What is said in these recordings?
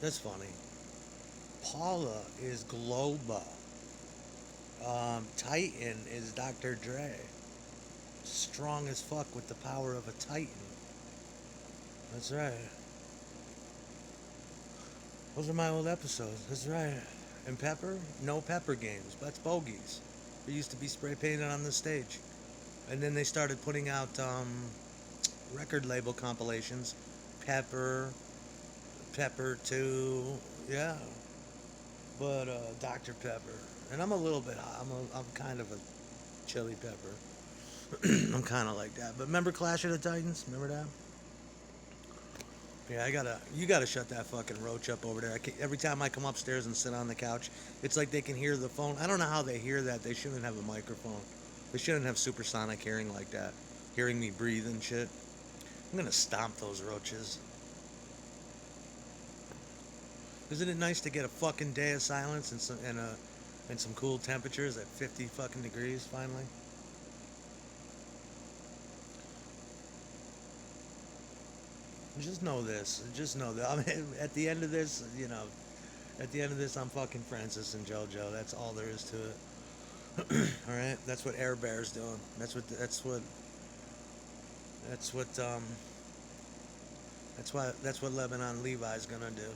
That's funny. Paula is Globa. Titan is Dr. Dre. Strong as fuck with the power of a Titan. That's right. Those are my old episodes. That's right. And Pepper? No Pepper games. That's bogeys. They used to be spray painted on the stage. And then they started putting out record label compilations. Pepper, Pepper 2, yeah. But Dr. Pepper. And I'm a little bit, I'm kind of a chili pepper. I'm kind of like that. But remember Clash of the Titans? Remember that? Yeah, you gotta shut that fucking roach up over there. Every time I come upstairs and sit on the couch, it's like they can hear the phone. I don't know how they hear that. They shouldn't have a microphone. They shouldn't have supersonic hearing like that. Hearing me breathe and shit. I'm gonna stomp those roaches. Isn't it nice to get a fucking day of silence and some cool temperatures at 50 fucking degrees finally? Just know this. Just know that. I mean, at the end of this, at the end of this, I'm fucking Francis and JoJo. That's all there is to it. All right. That's what Air Bear's doing. That's what. That's what Lebanon Levi's gonna do.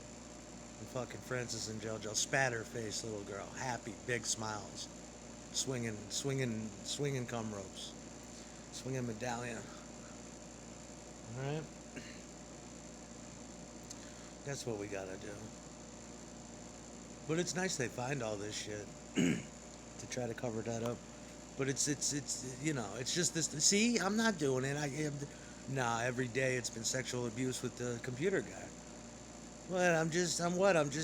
And fucking Francis and JoJo, spatter face little girl, happy, big smiles, swinging cum ropes, swinging medallion. All right. That's what we gotta do. But it's nice they find all this shit to try to cover that up. But it's just this. See, I'm not doing it. Nah. Every day it's been sexual abuse with the computer guy. What? I'm just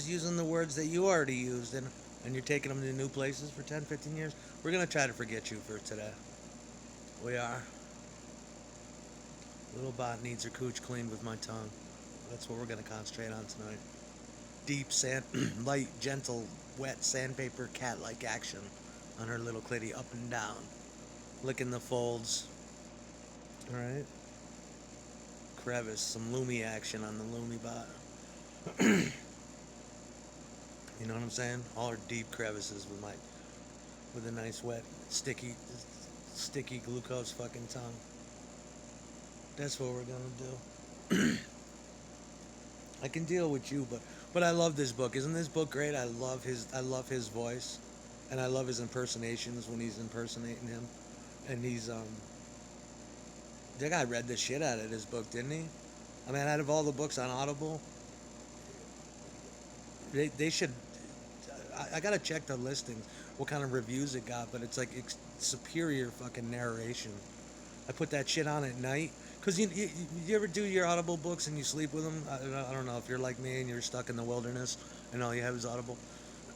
using the words that you already used, and you're taking them to new places for 10, 15 years. We're gonna try to forget you for today. We are. Little bot needs her cooch cleaned with my tongue. That's what we're gonna concentrate on tonight. Deep sand, light, gentle, wet sandpaper cat-like action on her little clitty, up and down, licking the folds. All right. Crevice, some loomy action on the loomy bot. You know what I'm saying? All her deep crevices with a nice wet, sticky glucose fucking tongue. That's what we're gonna do. I can deal with you, but I love this book. Isn't this book great? I love his voice, and I love his impersonations when he's impersonating him, and that guy read the shit out of this book, didn't he? I mean, out of all the books on Audible, they should. I gotta check the listings, what kind of reviews it got, but it's like superior fucking narration. I put that shit on at night. Because you ever do your Audible books and you sleep with them? I don't know if you're like me and you're stuck in the wilderness and all you have is Audible.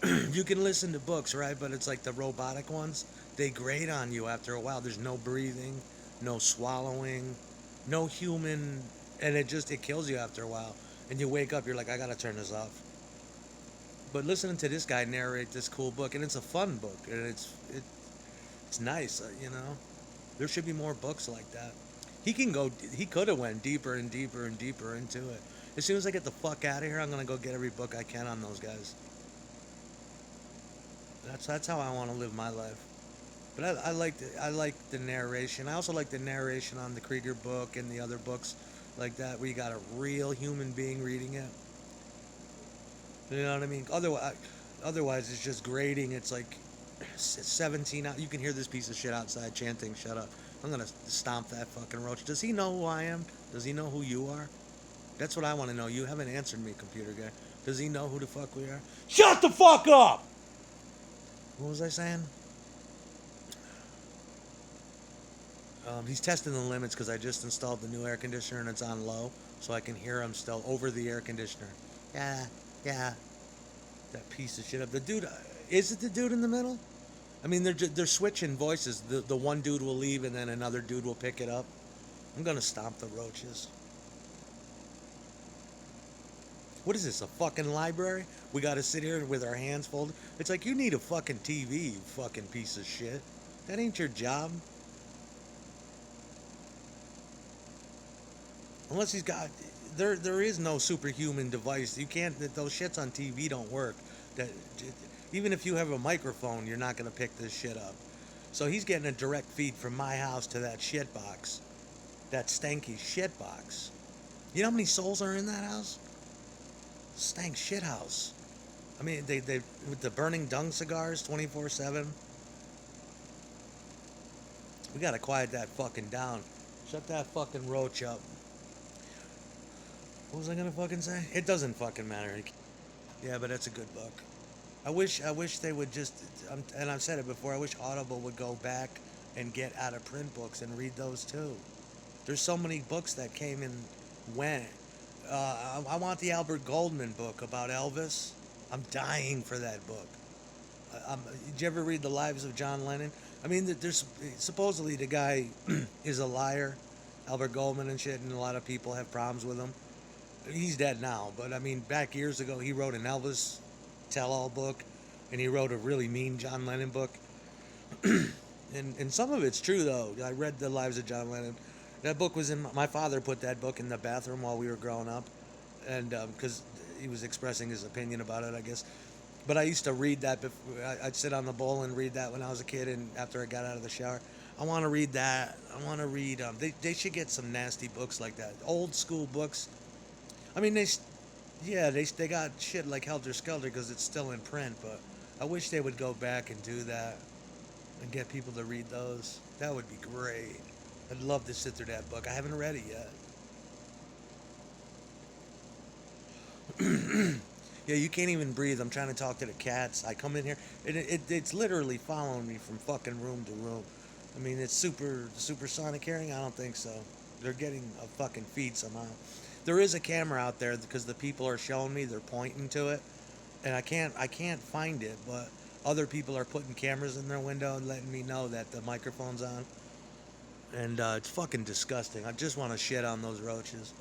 You can listen to books, right? But it's like the robotic ones. They grate on you after a while. There's no breathing, no swallowing, no human. And it kills you after a while. And you wake up, you're like, I got to turn this off. But listening to this guy narrate this cool book, and it's a fun book. And it's nice, There should be more books like that. He could have went deeper and deeper and deeper into it. As soon as I get the fuck out of here, I'm gonna go get every book I can on those guys. That's how I want to live my life. But I like the narration. I also like the narration on the Krieger book and the other books like that, where you got a real human being reading it. You know what I mean? Otherwise it's just grating. It's like 17 out. You can hear this piece of shit outside chanting, "Shut up." I'm gonna stomp that fucking roach. Does he know who I am? Does he know who you are? That's what I want to know. You haven't answered me, computer guy. Does he know who the fuck we are? Shut the fuck up! What was I saying? He's testing the limits because I just installed the new air conditioner and it's on low, so I can hear him still over the air conditioner. Yeah, yeah. That piece of shit up. The dude, is it the dude in the middle? I mean, they're switching voices. The one dude will leave and then another dude will pick it up. I'm gonna stomp the roaches. What is this, a fucking library? We gotta sit here with our hands folded? It's like, you need a fucking TV, you fucking piece of shit. That ain't your job. Unless he's got, there is no superhuman device. You can't. Those shits on TV don't work. That even if you have a microphone, you're not gonna pick this shit up. So he's getting a direct feed from my house to that shit box, that stanky shit box. You know how many souls are in that house? Stank shit house. I mean, they with the burning dung cigars 24/7. We gotta quiet that fucking down. Shut that fucking roach up. What was I gonna fucking say? It doesn't fucking matter. Yeah, but it's a good book. I wish they would just, and I've said it before. I wish Audible would go back and get out of print books and read those too. There's so many books that came and went. I want the Albert Goldman book about Elvis. I'm dying for that book. Did you ever read the Lives of John Lennon? I mean, there's supposedly the guy is a liar, Albert Goldman and shit, and a lot of people have problems with him. He's dead now, but I mean, back years ago, he wrote an Elvis tell-all book, and he wrote a really mean John Lennon book. And some of it's true though. I read the Lives of John Lennon. That book was in my father put that book in the bathroom while we were growing up, and because he was expressing his opinion about it, I guess. But I used to read that. I'd sit on the bowl and read that when I was a kid, and after I got out of the shower, I want to read that. I want to read. They should get some nasty books like that, old school books. I mean, yeah, they got shit like Helter Skelter because it's still in print. But I wish they would go back and do that and get people to read those. That would be great. I'd love to sit through that book. I haven't read it yet. Yeah, you can't even breathe. I'm trying to talk to the cats. I come in here, it's literally following me from fucking room to room. I mean, it's supersonic hearing. I don't think so. They're getting a fucking feed somehow. There is a camera out there because the people are showing me. They're pointing to it, and I can't find it. But other people are putting cameras in their window and letting me know that the microphone's on. And it's fucking disgusting. I just want to shit on those roaches.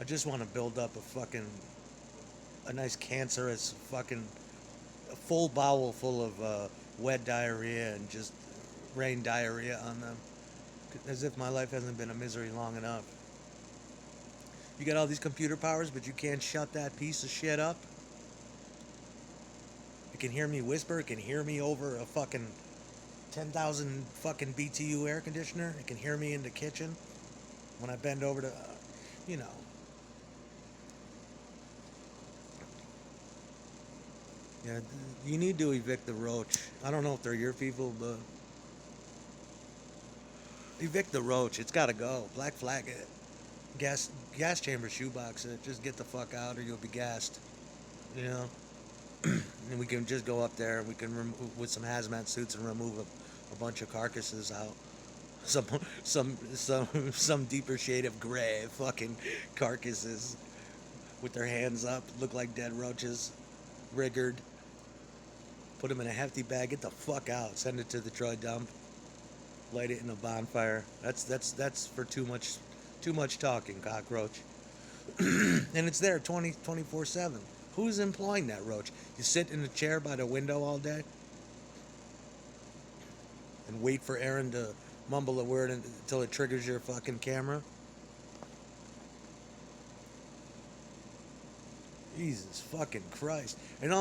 I just want to build up a nice cancerous fucking a full bowel full of wet diarrhea and just rain diarrhea on them, as if my life hasn't been a misery long enough. You got all these computer powers, but you can't shut that piece of shit up. It can hear me whisper. It can hear me over a fucking 10,000 fucking BTU air conditioner. It can hear me in the kitchen when I bend over to, you know. Yeah, you need to evict the roach. I don't know if they're your people, but evict the roach. It's got to go. Black flag it. Gas chamber shoebox it. Just get the fuck out, or you'll be gassed. You know. And we can just go up there. We can with some hazmat suits and remove a bunch of carcasses out. Some some deeper shade of gray fucking carcasses with their hands up, look like dead roaches, riggered. Put them in a hefty bag. Get the fuck out. Send it to the Troy dump. Light it in a bonfire. That's for too much talking, cockroach. And it's there 24/7. Who's employing that roach? You sit in a chair by the window all day and wait for Aaron to mumble a word until it triggers your fucking camera. Jesus fucking Christ! And